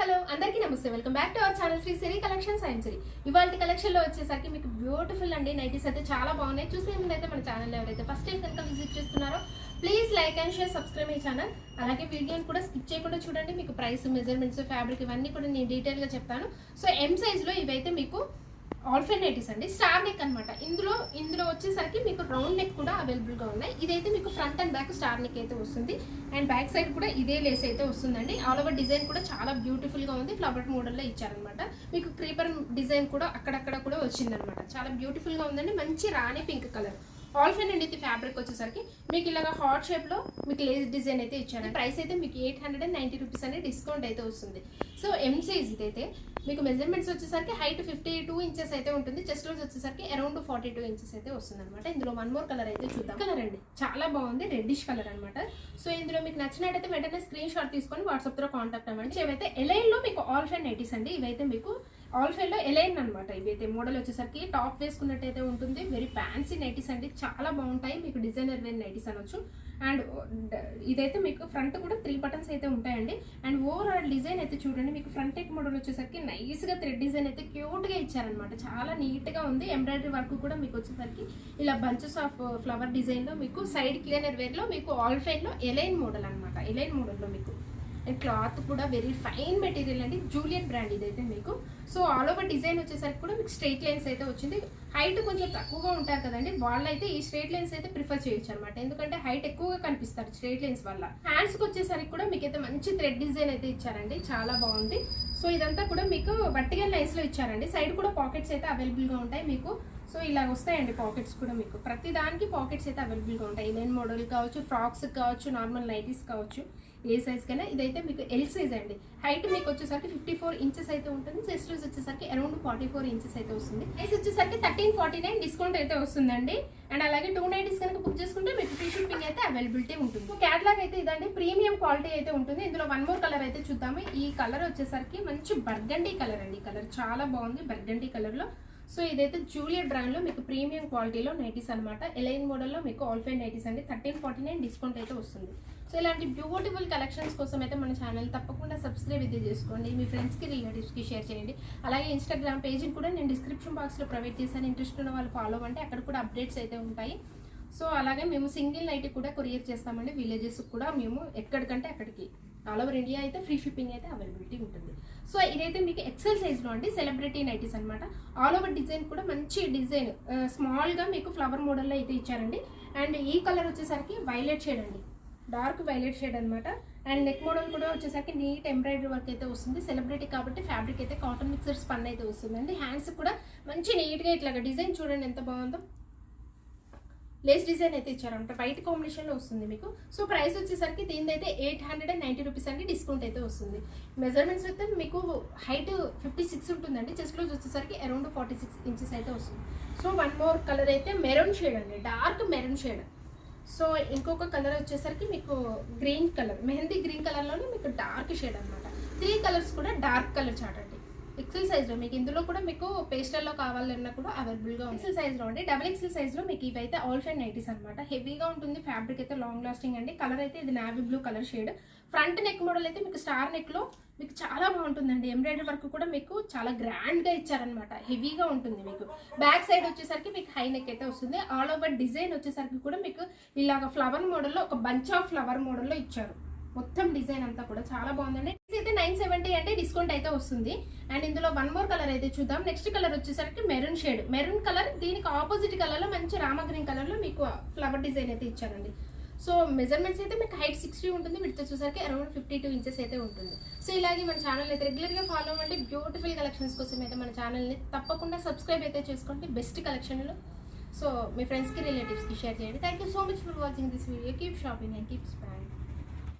Hello అందరికీ నమస్తే, welcome back to our channel Shri Siri collections and Siri. ఇవాళ కలెక్షన్ లో వచ్చేసరికి మీకు బ్యూటిఫుల్ అండి నైటీస్ అయితే చాలా బాగున్నాయి. చూసే ముందైతే మన ఛానల్ ఎవరైతే ఫస్ట్ టైం కనుక విజిట్ చేస్తున్నారో please like and share, subscribe my channel. అలాగే వీడియోని కూడా స్కిప్ చేయకుండా చూడండి. మీకు ప్రైస్, మెజర్మెంట్స్, ఫ్యాబ్రిక్ ఇవన్నీ కూడా నేను డీటెయిల్ గా చెప్తాను. సో ఎం సైజ్ లో ఇవైతే మీకు ఆల్ఫైన్ నైటీస్ అండి, స్టార్ నెక్ అనమాట. ఇందులో వచ్చేసరికి మీకు రౌండ్ నెక్ కూడా అవైలబుల్ గా ఉన్నాయి. ఇదైతే మీకు front and back star neck అయితే వస్తుంది అండ్ బ్యాక్ సైడ్ కూడా ఇదే లేస్ అయితే వస్తుందండి. ఆల్ ఓవర్ డిజైన్ కూడా చాలా బ్యూటిఫుల్ గా ఉంది. ఫ్లవర్ మోడల్ లో ఇచ్చారనమాట. మీకు క్రీపర్ డిజైన్ కూడా అక్కడక్కడ కూడా వచ్చిందనమాట. చాలా బ్యూటిఫుల్ గా ఉందండి. మంచి రాణి పింక్ కలర్ ఆల్ఫైన్ అండి. ఇది ఫ్యాబ్రిక్ వచ్చేసరికి మీకు ఇలాగా హార్ట్ షేప్ లో మీకు లేస్ డిజైన్ అయితే ఇచ్చారండి. ప్రైస్ అయితే మీకు 890 రూపీస్ అనేది డిస్కౌంట్ అయితే వస్తుంది. సో ఎం సైజ్ ఇదైతే మీకు మెజర్మెంట్స్ వచ్చేసరికి హైట్ 52 ఇంచెస్ అయితే ఉంటుంది. చెస్ట్ లోస్ వచ్చేసరికి అరౌండ్ 42 ఇంచెస్ అయితే వస్తుంది అనమాట. ఇందులో వన్ మోర్ కలర్ అయితే చూద్దాం. కలర్ అండి చాలా బాగుంది, రెడ్డిష్ కలర్ అనమాట. సో ఇందులో మీకు నచ్చినట్టయితే వెంటనే స్క్రీన్ షాట్ తీసుకొని వాట్సాప్ లో కాంటాక్ట్ అవ్వండి. ఇవైతే ఎలైన్ లో మీకు ఆల్ఫైన్ నైటీస్ అండి. ఇవైతే మీకు ఆల్ఫైన్ లో ఎలైన్ అనమాట. ఇవైతే మోడల్ వచ్చేసరికి టాప్ వేసుకున్నట్టయితే ఉంటుంది. వెరీ ఫ్యాన్సీ నైటీస్ అండి, చాలా బాగుంటాయి. మీకు డిజైనర్ వేర్ నైటీస్ అనొచ్చు. అండ్ ఇదైతే మీకు ఫ్రంట్ కూడా 3 బటన్స్ అయితే ఉంటాయండి. అండ్ ఓవరాల్ డిజైన్ అయితే చూడండి. మీకు ఫ్రంట్ నెక్ మోడల్ వచ్చేసరికి నైస్ గా థ్రెడ్ డిజైన్ అయితే క్యూట్ గా ఇచ్చారనమాట. చాలా నీట్ గా ఉంది. ఎంబ్రాయిడరీ వర్క్ కూడా మీకు వచ్చేసరికి ఇలా బంచెస్ ఆఫ్ ఫ్లవర్ డిజైన్ లో మీకు సైడ్ క్లీనర్ వేర్ లో మీకు ఆల్ఫైన్ లో ఎలైన్ మోడల్ అనమాట. ఎలైన్ మోడల్ లో మీకు అండ్ క్లాత్ కూడా వెరీ ఫైన్ మెటీరియల్ అండి. జూలియట్ బ్రాండ్ ఇదైతే మీకు. సో ఆల్ ఓవర్ డిజైన్ వచ్చేసరికి కూడా మీకు స్ట్రైట్ లైన్స్ అయితే వచ్చింది. హైట్ కొంచెం తక్కువగా ఉంటారు కదండి, వాళ్ళైతే ఈ స్ట్రైట్ లైన్స్ అయితే ప్రిఫర్ చేయొచ్చు అనమాట. ఎందుకంటే హైట్ ఎక్కువగా కనిపిస్తారు స్ట్రైట్ లైన్స్ వల్ల. హ్యాండ్స్ కి వచ్చేసరికి కూడా మీకు అయితే మంచి థ్రెడ్ డిజైన్ అయితే ఇచ్చారండి, చాలా బాగుంది. సో ఇదంతా కూడా మీకు వర్టికల్ లైన్స్ లో ఇచ్చారండి. సైడ్ కూడా పాకెట్స్ అయితే అవైలబుల్ గా ఉంటాయి మీకు. సో ఇలా వస్తాయండి పాకెట్స్ కూడా మీకు. ప్రతి దానికి పాకెట్స్ అయితే అవైలబుల్ గా ఉంటాయి. ఇలైన్ మోడల్ కావచ్చు, ఫ్రాక్స్ కావచ్చు, నార్మల్ నైటీస్ కావచ్చు, ఏ సైజ్ కైనా. ఇదైతే మీకు ఎల్ సైజ్ అండి. హైట్ మీకు వచ్చేసరికి 54 ఇంచెస్ అయితే ఉంటుంది. చెస్ట్ వచ్చేసరికి అరౌండ్ 44 ఇంచెస్ అయితే వస్తుంది. ప్రైస్ వచ్చేసరికి 1349 డిస్కౌంట్ అయితే వస్తుందండి. అండ్ అలాగే 2 నైటీస్ కనుక బుక్ చేసుకుంటే మీకు ఫ్రీ షిప్పింగ్ అయితే అవైలబిలిటీ ఉంటుంది. క్యాటలాగ్ అయితే ఇదండి, ప్రీమియం క్వాలిటీ అయితే ఉంటుంది. ఇందులో వన్ మోర్ కలర్ అయితే చూద్దాము. ఈ కలర్ వచ్చేసరికి మంచి బర్గండీ కలర్ అండి. కలర్ చాలా బాగుంది బర్గండీ కలర్ లో. సో ఇదైతే జూలియట్ బ్రాండ్ లో మీకు ప్రీమియం క్వాలిటీలో నైటీస్ అనమాట. ఎలైన్ మోడల్ లో మీకు ఆల్ఫైన్ నైటీస్ అండి. 1349 డిస్కౌంట్ అయితే వస్తుంది. సో ఇలాంటి బ్యూటిఫుల్ కలెక్షన్స్ కోసం అయితే మన ఛానల్ తప్పకుండా సబ్స్క్రైబ్ అయితే చేసుకోండి. మీ ఫ్రెండ్స్కి, రిలేటివ్స్కి షేర్ చేయండి. అలాగే ఇన్స్టాగ్రామ్ పేజ్ని కూడా నేను డిస్క్రిప్షన్ బాక్స్లో ప్రొవైడ్ చేశాను. ఇంట్రెస్ట్ ఉన్న వాళ్ళు ఫాలో అంటే అక్కడ కూడా అప్డేట్స్ అయితే ఉంటాయి. సో అలాగే మేము సింగిల్ నైట్ కూడా కొరియర్ చేస్తామండి. విలేజెస్ కూడా మేము ఎక్కడికంటే అక్కడికి ఆల్ ఓవర్ ఇండియా అయితే ఫ్రీ షిప్పింగ్ అయితే అవైలబిలిటీ ఉంటుంది. సో ఇదైతే మీకు ఎక్సెల్ సైజ్లో అండి, సెలబ్రిటీ నైటీస్ అనమాట. ఆల్ ఓవర్ డిజైన్ కూడా మంచి డిజైన్, స్మాల్గా మీకు ఫ్లవర్ మోడల్లో అయితే ఇచ్చారండి. అండ్ ఈ కలర్ వచ్చేసరికి వైలెట్ షేడ్ అండి, డార్క్ వైలెట్ షేడ్ అనమాట. అండ్ నెక్ మోడల్ కూడా వచ్చేసరికి నీట్ ఎంబ్రాయిడరీ వర్క్ అయితే వస్తుంది. సెలబ్రిటీ కాబట్టి ఫ్యాబ్రిక్ అయితే కాటన్ మిక్సర్ స్పన్ అయితే వస్తుందండి. హ్యాండ్స్ కూడా మంచి నీట్గా ఇట్లాగా డిజైన్ చూడండి ఎంత బాగుందో. లేస్ డిజైన్ అయితే ఇచ్చారంట, వైట్ కాంబినేషన్లో వస్తుంది మీకు. సో ప్రైస్ వచ్చేసరికి దీనిదైతే 890 రూపీస్ అండి డిస్కౌంట్ అయితే వస్తుంది. మెజర్మెంట్స్ అయితే మీకు హైట్ 56 ఉంటుందండి. చెస్ట్ లోస్ వచ్చేసరికి అరౌండ్ 46 ఇంచెస్ అయితే వస్తుంది. సో వన్ మోర్ కలర్ అయితే మెరూన్ షేడ్ అండి, డార్క్ మెరూన్ షేడ్. సో ఇంకొక కలర్ వచ్చేసరికి మీకు గ్రీన్ కలర్, మెహందీ గ్రీన్ కలర్లోనే మీకు డార్క్ షేడ్ అనమాట. 3 కలర్స్ కూడా డార్క్ కలర్ చార్ట్ అండి. ఎక్సెల్ సైజ్లో మీకు ఇందులో కూడా మీకు పేస్టల్లో కావాలన్నా కూడా అవైలబుల్గా ఉంది. ఎక్సెల్ సైజ్లో అండి. డబుల్ ఎక్సెల్ సైజ్లో మీకు ఇవైతే ఆల్ఫైన్ నైటీస్ అనమాట. హెవీగా ఉంటుంది, ఫ్యాబ్రిక్ అయితే లాంగ్ లాస్టింగ్ అండి. కలర్ అయితే ఇది navy blue colour shade. Front neck model అయితే మీకు స్టార్ నెక్లో మీకు చాలా బాగుంటుందండి. ఎంబ్రాయిడరీ వర్క్ కూడా మీకు చాలా గ్రాండ్గా ఇచ్చారనమాట. హెవీగా ఉంటుంది మీకు. బ్యాక్ సైడ్ వచ్చేసరికి మీకు హై నెక్ అయితే వస్తుంది. ఆల్ ఓవర్ డిజైన్ వచ్చేసరికి కూడా మీకు ఇలాగ ఫ్లవర్ మోడల్లో ఒక బంచ్ ఆఫ్ ఫ్లవర్ మోడల్లో ఇచ్చారు. మొత్తం డిజైన్ అంతా కూడా చాలా బాగుందండి. అయితే 970 అంటే డిస్కౌంట్ అయితే వస్తుంది. అండ్ ఇందులో వన్ మోర్ కలర్ అయితే చూద్దాం. నెక్స్ట్ కలర్ వచ్చేసరికి మెరూన్ షేడ్. మెరూన్ కలర్ దీనికి ఆపోజిట్ కలర్ లో మంచి రామ గ్రీన్ కలర్ లో మీకు ఫ్లవర్ డిజైన్ అయితే ఇచ్చారండి. సో మెజర్మెంట్స్ అయితే మీకు హైట్ 60 ఉంటుంది, వీటితో చూసరికి అరౌండ్ 52 ఇంచెస్ అయితే ఉంటుంది. సో ఇలాగే మన ఛానల్ అయితే రెగ్యులర్గా ఫాలో అవ్వండి. బ్యూటిఫుల్ కలెక్షన్స్ కోసం అయితే మన ఛానల్ని తప్పకుండా సబ్స్క్రైబ్ అయితే చేసుకోండి. బెస్ట్ కలెక్షన్లో. సో మీ ఫ్రెండ్స్కి, రిలేటివ్స్కి షేర్ చేయండి. Thank you so much for watching this video. Keep shopping and keep spending.